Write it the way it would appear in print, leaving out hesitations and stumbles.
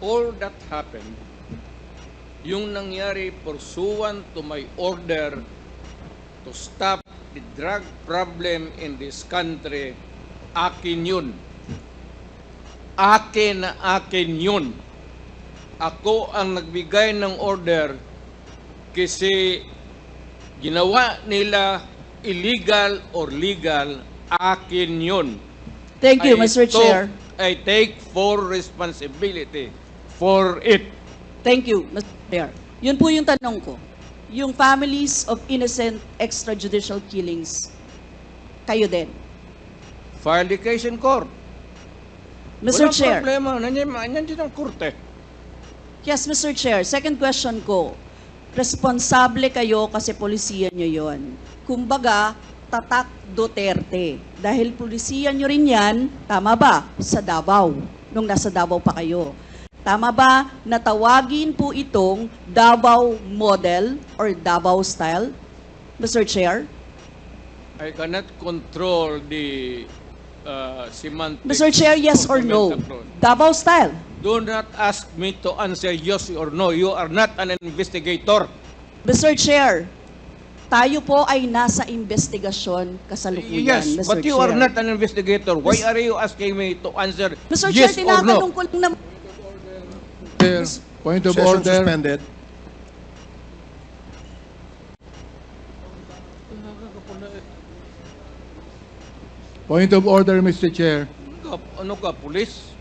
all that happened, yung nangyari pursuant to my order to stop the drug problem in this country, akin yun. Akin na akin yun. Ako ang nagbigay ng order kasi ginawa nila illegal or legal, akin yun. Thank you, Mr. Chair. I take full responsibility for it. Thank you, Mr. Chair. Yun po yung tanong ko. Yung families of innocent extrajudicial killings, kayo din. File the case in court. Mr. Walang Chair. problema. Nandiyan ang korte. Yes, Mr. Chair. Second question ko. Responsable kayo kasi polisiya nyo yon. Kumbaga, tatak Duterte. Dahil polisiya nyo rin yan, tama ba? Sa Davao. Nung nasa Davao pa kayo. Tama ba na tawagin po itong Davao model or Davao style? Mr. Chair? I cannot control the semantics. Mr. Chair, yes of or the no? metaphor. Davao style. Do not ask me to answer yes or no. You are not an investigator. Mr. Chair, tayo po ay nasa investigasyon kasalukuyan, Yes, Mr. but you Chair. are not an investigator. Why are you asking me to answer Mr. yes Chair, or no? tinatanong ko lang naman. Chair, point of Session order. suspended. Point of order, Mr. Chair. Ano ka, pulis?